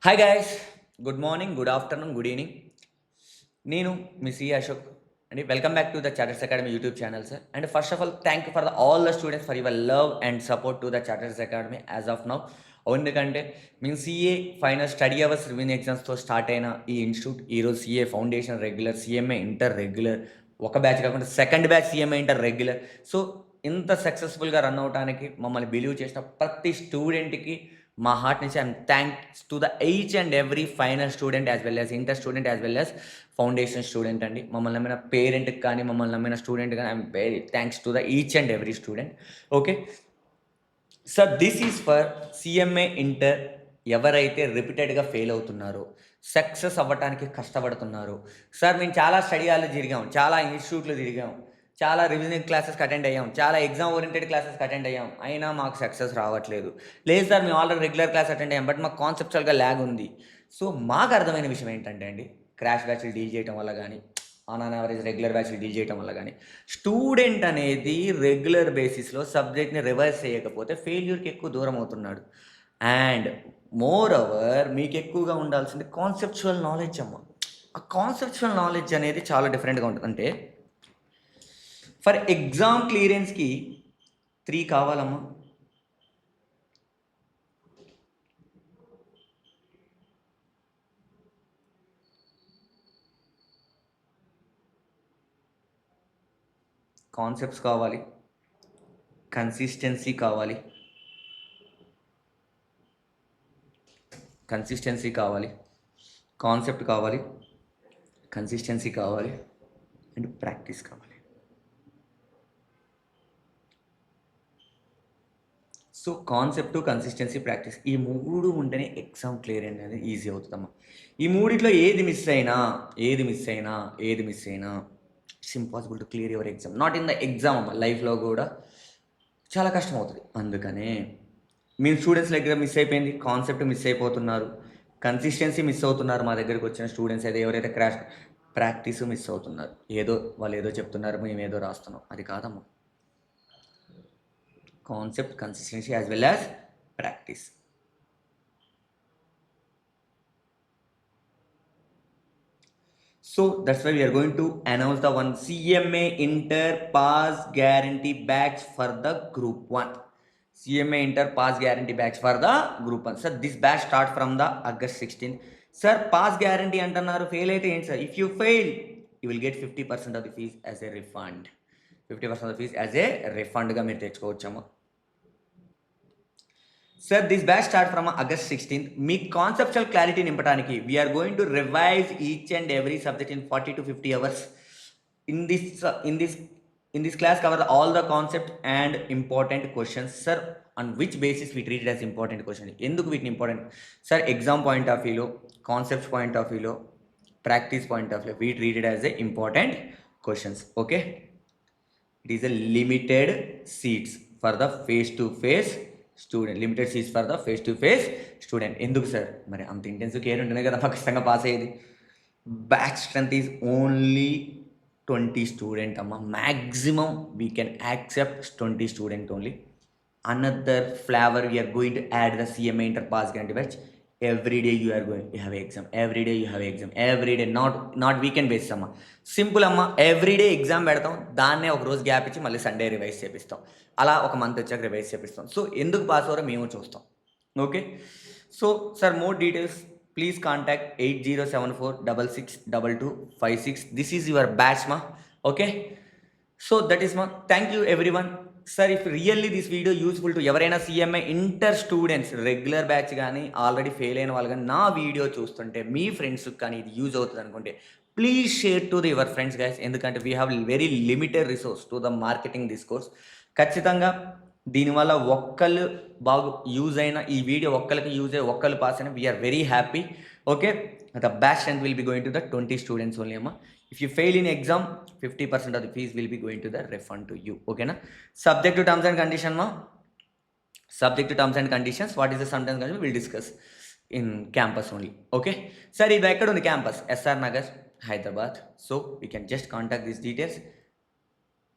Hi guys, good morning, good afternoon, good evening. నేను మీ C Ashok అండి. Welcome back to the Charters Academy YouTube channel sir. And first of all thank you for all the students for your love and support to the Charters Academy as of now. ఎందుకంటే మేము CA final study hours revision ఎగ్జామ్స్తో start అయిన ఈ institute ఈరోజు CA foundation regular, CMA inter regular, ఒక batch కాకుండా second batch CMA inter regular. So ఇంత సక్సెస్ఫుల్గా రన్ అవడానికి మమ్మల్ని బిలీవ్ చేసిన ప్రతి స్టూడెంట్కి మా హార్ట్ నుంచి I'm thanks to the each and every final student as well as inter student as well as foundation student అండి. మమ్మల్ని నమ్మిన పేరెంట్కి కానీ మమ్మల్ని నమ్మిన స్టూడెంట్ కానీ I'm very thanks to the each and every student. Okay sir, this is for CMA inter. ఎవరైతే రిపీటెడ్గా fail అవుతున్నారో, సక్సెస్ అవ్వడానికి కష్టపడుతున్నారు. సార్ మేము చాలా స్టడీ హాల్లో తిరిగాం, చాలా ఇన్స్టిట్యూట్లు తిరిగాం, చాలా రివిజన్ క్లాసెస్కి అటెండ్ అయ్యాం, చాలా ఎగ్జామ్ ఓరియంటెడ్ క్లాసెస్కి అటెండ్ అయ్యాం, అయినా మాకు సక్సెస్ రావట్లేదు. లేదు సార్, మేము ఆల్రెడీ రెగ్యులర్ క్లాస్ అటెండ్ అయ్యాం, బట్ మాకు కాన్సెప్చువల్గా ల్యాగ్ ఉంది. సో మాకు అర్థమైన విషయం ఏంటంటే అండి, క్రాష్ బ్యాచ్లు డీల్ చేయడం వల్ల కానీ, ఆన్ అన్ యావరేజ్ రెగ్యులర్ బ్యాచ్లు డీల్ చేయడం వల్ల కానీ, స్టూడెంట్ అనేది రెగ్యులర్ బేసిస్లో సబ్జెక్ట్ని రివైజ్ చేయకపోతే ఫెయిల్యూర్కి ఎక్కువ దూరం అవుతున్నాడు. అండ్ మోర్ ఓవర్ మీకు ఎక్కువగా ఉండాల్సింది కాన్సెప్చువల్ నాలెడ్జ్ అమ్మ. ఆ కాన్సెప్చువల్ నాలెడ్జ్ అనేది చాలా డిఫరెంట్గా ఉంటుంది. అంటే ఫర్ ఎగ్జామ్ క్లియరెన్స్కి 3 కావాలమ్మా. కాన్సెప్ట్స్ కావాలి, కన్సిస్టెన్సీ కావాలి, కాన్సెప్ట్ కావాలి, కన్సిస్టెన్సీ కావాలి అండ్ ప్రాక్టీస్ కావాలి. సో కాన్సెప్ట్, కన్సిస్టెన్సీ, ప్రాక్టీస్, ఈ 3 ఉంటేనే ఎగ్జామ్ క్లియర్ అనేది ఈజీ అవుతుందమ్మా. ఈ 3లో ఏది మిస్ అయినా it's impossible to clear your exam. Not in the exam అమ్మ, లైఫ్లో కూడా చాలా కష్టం అవుతుంది. అందుకనే మీ స్టూడెంట్స్ దగ్గర మిస్ అయిపోయింది, కాన్సెప్ట్ మిస్ అయిపోతున్నారు, కన్సిస్టెన్సీ మిస్ అవుతున్నారు. మా దగ్గరికి వచ్చిన స్టూడెంట్స్ అయితే ఎవరైతే ప్రాక్టీస్ మిస్ అవుతున్నారు. వాళ్ళు ఏదో చెప్తున్నారు, మేము ఏదో రాస్తున్నాం, అది కాదమ్మా. Concept, consistency as well as practice. So that's why we are going to announce the one CMA Inter Pass Guarantee batch for the Group 1. CMA Inter Pass Guarantee batch for the Group 1. Sir, this batch start from the August 16th. Sir, pass guarantee antunaru, fail aithe enti sir? If you fail, you will get 50% of the fees as a refund. 50% of the fees as a refund ga meer techukochama. Sir, this batch start from August 16th. మీ conceptual clarity నింపడానికి we're going to revise each and every subject in 40 to 50 hours. In this class cover all the concept and important questions. Sir, on which basis we treat it as important question? ఎందుకు వీటిని important sir? Exam point of వ్యూలో, concepts point of వ్యూలో, practice point of view, we treat it as a important questions. Okay, it is a limited seats for the face to face student, limited seats for the face to face student. ఎందుకు సార్? మరి అంత intensive care ఉంటేనే కదా ఖచ్చితంగా pass అయ్యేది. Batch strength is only 20 student అమ్మ. Maximum we can accept 20 student only. Another flavour we're going to add the CMA inter pass guarantee batch. Every day you have exam, every day, not weekend basis అమ్మ. Simple అమ్మ, every day exam పెడతాం, దాన్నే ఒక రోజు gap ఇచ్చి మళ్ళీ Sunday revise చేపిస్తాం. అలా ఒక మంత్ వచ్చాక రివైజ్ చేపిస్తాం. సో ఎందుకు పాస్ అవ్వరో మేము చూస్తాం. Okay, so sir more details please contact 8074662256. This is your batch మా. ఓకే, సో దట్ ఈస్ మా. Thank you everyone. Sir, if really this video useful to ఎవరైనా CMA inter students, regular batch కానీ already fail అయిన వాళ్ళు కానీ నా video చూస్తుంటే మీ ఫ్రెండ్స్కి కానీ ఇది యూజ్ అవుతుంది అనుకుంటే please share to the your friends guys. ఎందుకంటే we have very limited resource to the marketing this course. ఖచ్చితంగా దీనివల్ల ఒక్కళ్ళు బాగా యూజ్ అయినా, ఈ వీడియో ఒక్కరికి యూజ్ అయ్యి ఒక్కళ్ళు పాస్ అయినా we're very happy. Okay, the batch strength will be going to the 20 students only అమ్మా. If you fail in exam, 50% of the fees will be going to the refund to you. Okay na? Subject to terms and conditions ma. Subject to terms and conditions. What is the terms and conditions? We'll discuss in campus only. Okay. Sir, this is on the campus, SR Nagar, Hyderabad. So we can just contact these details.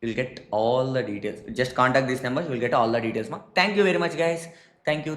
You'll get all the details. Just contact these numbers. You'll get all the details ma. Thank you very much guys. Thank you.